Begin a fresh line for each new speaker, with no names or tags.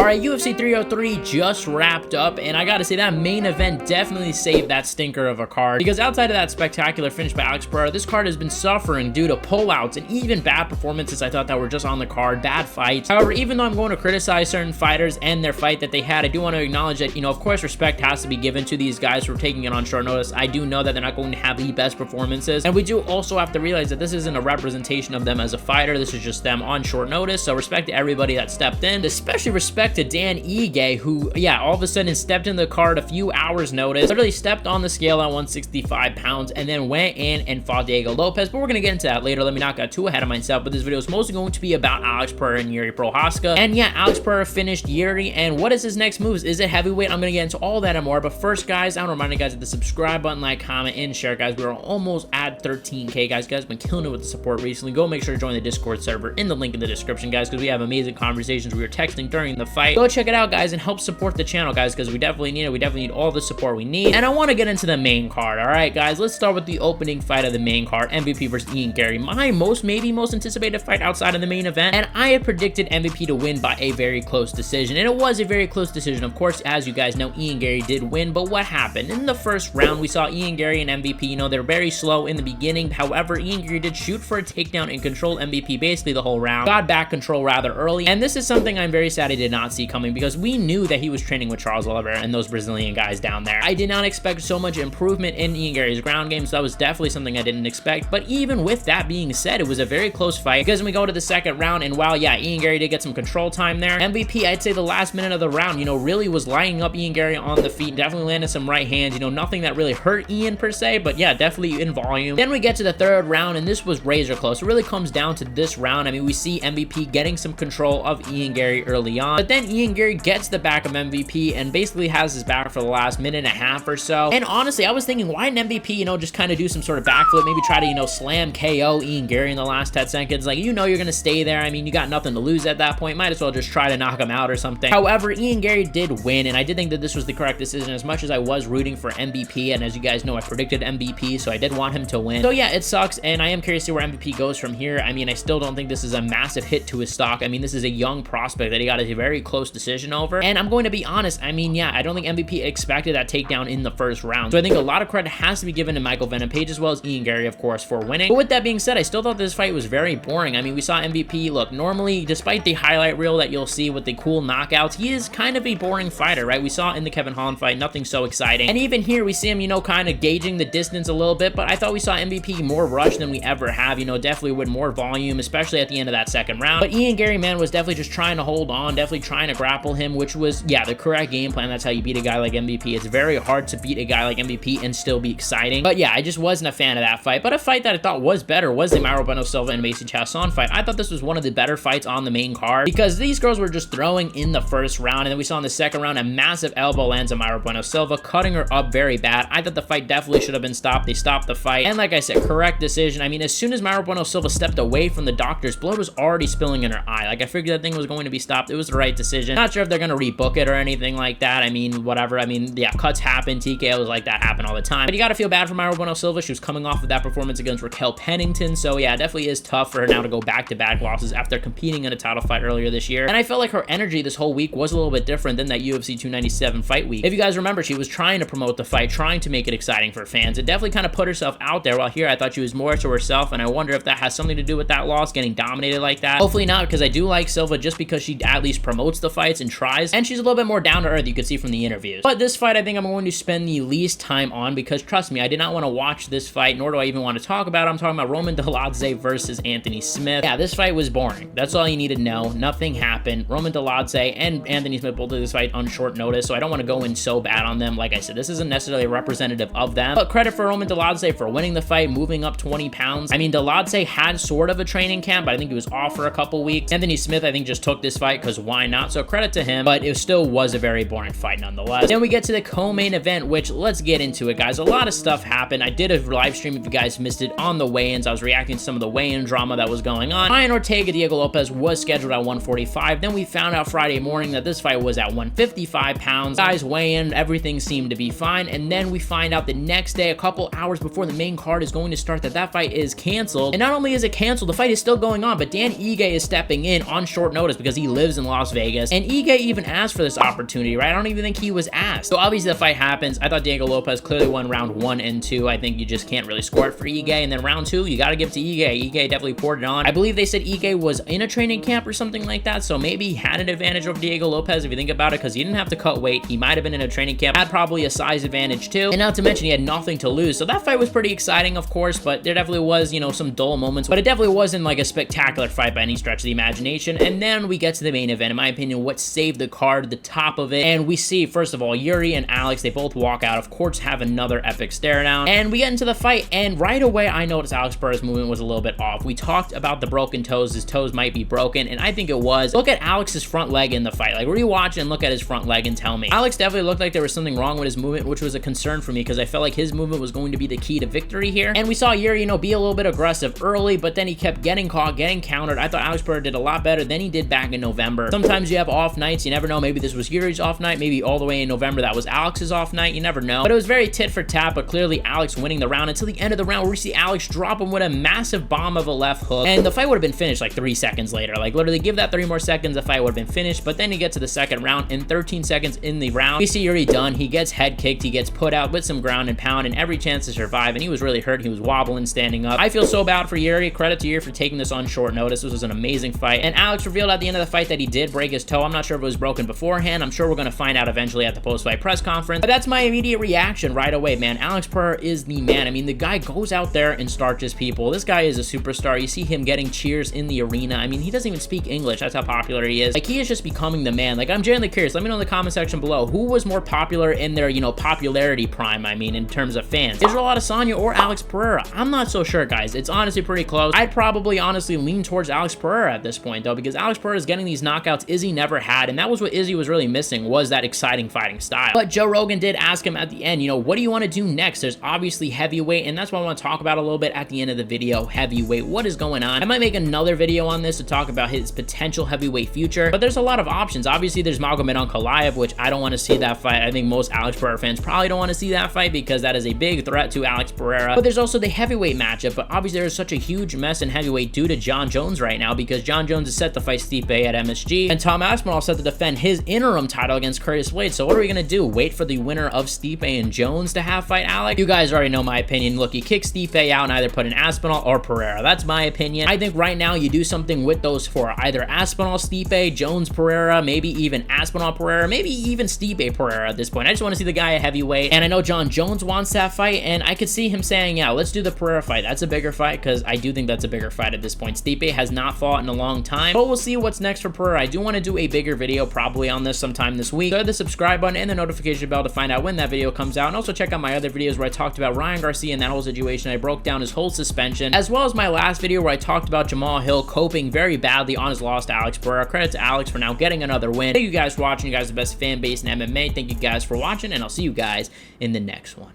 Alright, UFC 303 just wrapped up, and I gotta say that main event definitely saved that stinker of a card, because outside of that spectacular finish by Alex Pereira, this card has been suffering due to pullouts and even bad performances I thought that were just on the card, bad fights. However, even though I'm going to criticize certain fighters and their fight that they had, I do want to acknowledge that, of course, respect has to be given to these guys for taking it on short notice. I do know that they're not going to have the best performances, and we do also have to realize that this isn't a representation of them as a fighter. This is just them on short notice, so respect to everybody that stepped in, especially respect to Dan Ige, who, yeah, all of a sudden stepped in the card a few hours notice, literally stepped on the scale at 165 pounds, and then went in and fought Diego Lopes, but we're going to get into that later. Let me not get too ahead of myself, but this video is mostly going to be about Alex Pereira and Jiri Prochazka, and yeah, Alex Pereira finished Jiri, and what is his next moves? Is it heavyweight? I'm going to get into all that and more, but first, guys, I want to remind you guys of the subscribe button, like, comment, and share, guys. We're almost at 13K, guys. You guys have been killing it with the support recently. Go make sure to join the Discord server in the link in the description, guys, because we have amazing conversations. We were texting during the fight. Go check it out, guys, and help support the channel, guys, because we definitely need it. We definitely need all the support we need. And I want to get into the main card. All right, guys, let's start with the opening fight of the main card, MVP versus Garry. My maybe most anticipated fight outside of the main event, and I had predicted MVP to win by a very close decision, and it was a very close decision. Of course, as you guys know, Garry did win, but what happened? In the first round, we saw Garry and MVP, they're very slow in the beginning. However, Garry did shoot for a takedown and control MVP basically the whole round, got back control rather early, and this is something I'm very sad I did not see coming, because we knew that he was training with Charles Oliveira and those Brazilian guys down there. I did not expect so much improvement in Garry's ground game, so that was definitely something I didn't expect, but even with that being said, it was a very close fight, because when we go to the second round, and while, yeah, Garry did get some control time there, MVP, I'd say the last minute of the round, really was lining up Garry on the feet, definitely landed some right hands, nothing that really hurt Ian per se, but yeah, definitely in volume. Then we get to the third round, and this was razor close. It really comes down to this round. I mean, we see MVP getting some control of Garry early on, but then Garry gets the back of MVP and basically has his back for the last minute and a half or so. And honestly, I was thinking, why didn't MVP, just kind of do some sort of backflip, maybe try to, slam KO Garry in the last 10 seconds. Like, you're going to stay there. I mean, you got nothing to lose at that point. Might as well just try to knock him out or something. However, Garry did win, and I did think that this was the correct decision, as much as I was rooting for MVP, and as you guys know, I predicted MVP, so I did want him to win. So yeah, it sucks, and I am curious to see where MVP goes from here. I mean, I still don't think this is a massive hit to his stock. I mean, this is a young prospect that he got a very close decision over, and I'm going to be honest, I mean, yeah, I don't think MVP expected that takedown in the first round, so I think a lot of credit has to be given to Michael Venom Page as well as Garry, of course, for winning. But with that being said, I still thought this fight was very boring. I mean, we saw MVP, look, normally, despite the highlight reel that you'll see with the cool knockouts, he is kind of a boring fighter, right? We saw in the Kevin Holland fight, nothing so exciting, and even here, we see him, kind of gauging the distance a little bit, but I thought we saw MVP more rush than we ever have, definitely with more volume, especially at the end of that second round. But Garry, man, was definitely just trying to hold on, definitely trying to grapple him, which was, yeah, the correct game plan. That's how you beat a guy like MVP. It's very hard to beat a guy like MVP and still be exciting. But yeah, I just wasn't a fan of that fight. But a fight that I thought was better was the Mayra Bueno Silva and Macy Chiasson fight. I thought this was one of the better fights on the main card, because these girls were just throwing in the first round, and then we saw in the second round a massive elbow lands on Mayra Bueno Silva, cutting her up very bad. I thought the fight definitely should have been stopped. They stopped the fight, and like I said, correct decision. I mean, as soon as Mayra Bueno Silva stepped away from the doctors, blood was already spilling in her eye. Like, I figured that thing was going to be stopped. It was the right decision. Not sure if they're going to rebook it or anything like that. I mean, whatever. I mean, yeah, cuts happen. TKOs like that happen all the time. But you got to feel bad for Mayra Bueno Silva. She was coming off of that performance against Raquel Pennington, so yeah, it definitely is tough for her now to go back-to-back losses after competing in a title fight earlier this year. And I felt like her energy this whole week was a little bit different than that UFC 297 fight week. If you guys remember, she was trying to promote the fight, trying to make it exciting for fans. It definitely kind of put herself out there, while here I thought she was more to herself, and I wonder if that has something to do with that loss, getting dominated like that. Hopefully not, because I do like Silva just because she at least promotes the fights and tries, and she's a little bit more down to earth, you could see from the interviews. But this fight, I think I'm going to spend the least time on, because trust me, I did not want to watch this fight, nor do I even want to talk about it. I'm talking about Roman Dolidze versus Anthony Smith. Yeah, this fight was boring. That's all you need to know. Nothing happened. Roman Dolidze and Anthony Smith both did this fight on short notice, so I don't want to go in so bad on them. Like I said, this isn't necessarily representative of them, but credit for Roman Dolidze for winning the fight, moving up 20 pounds. I mean, Dolidze had sort of a training camp, but I think he was off for a couple weeks. Anthony Smith, I think, just took this fight because why not? So credit to him, but it still was a very boring fight nonetheless. Then we get to the co-main event, which, let's get into it, guys. A lot of stuff happened. I did a live stream, if you guys missed it, on the weigh-ins. I was reacting to some of the weigh-in drama that was going on. Ryan Ortega, Diego Lopes was scheduled at 145. Then we found out Friday morning that this fight was at 155 pounds. Guys weigh in, everything seemed to be fine, and then we find out the next day, a couple hours before the main card is going to start, that fight is canceled. And not only is it canceled, the fight is still going on, but Dan Ige is stepping in on short notice because he lives in Las Vegas. Vegas, and Ige even asked for this opportunity, right? I don't even think he was asked. So obviously the fight happens. I thought Diego Lopes clearly won round 1 and 2. I think you just can't really score it for Ige. And then round 2, you got to give it to Ige. Ige definitely poured it on. I believe they said Ige was in a training camp or something like that, so maybe he had an advantage over Diego Lopes if you think about it, because he didn't have to cut weight. He might have been in a training camp, had probably a size advantage too, and not to mention he had nothing to lose. So that fight was pretty exciting, of course, but there definitely was, you know, some dull moments, but it definitely wasn't like a spectacular fight by any stretch of the imagination. And then we get to the main event, in my opinion, what saved the card, the top of it, and we see, first of all, Jiri and Alex, they both walk out, of course, have another epic stare down, and we get into the fight, and right away, I noticed Alex Pereira's movement was a little bit off. We talked about the broken toes. His toes might be broken, and I think it was. Look at Alex's front leg in the fight. Like, rewatch and look at his front leg and tell me. Alex definitely looked like there was something wrong with his movement, which was a concern for me because I felt like his movement was going to be the key to victory here. And we saw Jiri, you know, be a little bit aggressive early, but then he kept getting caught, getting countered. I thought Alex Pereira did a lot better than he did back in November. Sometimes you have off nights. You never know. Maybe this was Jiri's off night. Maybe all the way in November that was Alex's off night. You never know. But it was very tit for tat, but clearly Alex winning the round until the end of the round where we see Alex drop him with a massive bomb of a left hook. And the fight would have been finished like 3 seconds later. Like, literally give that 3 more seconds, the fight would have been finished. But then you get to the second round, and 13 seconds in the round, we see Jiri done. He gets head kicked. He gets put out with some ground and pound and every chance to survive. And he was really hurt. He was wobbling, standing up. I feel so bad for Jiri. Credit to Jiri for taking this on short notice. This was an amazing fight. And Alex revealed at the end of the fight that he did break his toe. I'm not sure if it was broken beforehand. I'm sure we're going to find out eventually at the post-fight press conference. But that's my immediate reaction right away, man. Alex Pereira is the man. I mean, the guy goes out there and starches people. This guy is a superstar. You see him getting cheers in the arena. I mean, he doesn't even speak English. That's how popular he is. Like, he is just becoming the man. Like, I'm genuinely curious. Let me know in the comment section below who was more popular in their, you know, popularity prime. I mean, in terms of fans, Israel Adesanya or Alex Pereira? I'm not so sure, guys. It's honestly pretty close. I'd probably honestly lean towards Alex Pereira at this point, though, because Alex Pereira is getting these knockouts Izzy never had, and that was what Izzy was really missing, was that exciting fighting style. But Joe Rogan did ask him at the end, you know, what do you want to do next? There's obviously heavyweight, and that's what I want to talk about a little bit at the end of the video. Heavyweight, what is going on? I might make another video on this to talk about his potential heavyweight future, but there's a lot of options. Obviously, there's Magomed Ankalaev, which I don't want to see that fight. I think most Alex Pereira fans probably don't want to see that fight because that is a big threat to Alex Pereira. But there's also the heavyweight matchup, but obviously there's such a huge mess in heavyweight due to John Jones right now, because John Jones is set to fight Stipe at MSG, and Tom Aspinall set to defend his interim title against Curtis Blades. So what are we gonna do? Wait for the winner of Stipe and Jones to have fight Alex? You guys already know my opinion. Look, you kick Stipe out and either put in Aspinall or Pereira. That's my opinion. I think right now you do something with those four. Either Aspinall, Stipe, Jones, Pereira, maybe even Aspinall, Pereira, maybe even Stipe, Pereira at this point. I just want to see the guy at heavyweight, and I know John Jones wants that fight, and I could see him saying, yeah, let's do the Pereira fight. That's a bigger fight, because I do think that's a bigger fight at this point. Stipe has not fought in a long time, but we'll see what's next for Pereira. I do want to do a bigger video probably on this sometime this week. So hit the subscribe button and the notification bell to find out when that video comes out, and also check out my other videos where I talked about Ryan Garcia and that whole situation. I broke down his whole suspension, as well as my last video where I talked about Jamal Hill coping very badly on his loss to Alex Pereira. Credit to Alex for now getting another win. Thank you guys for watching. You guys are the best fan base in MMA. Thank you guys for watching, and I'll see you guys in the next one.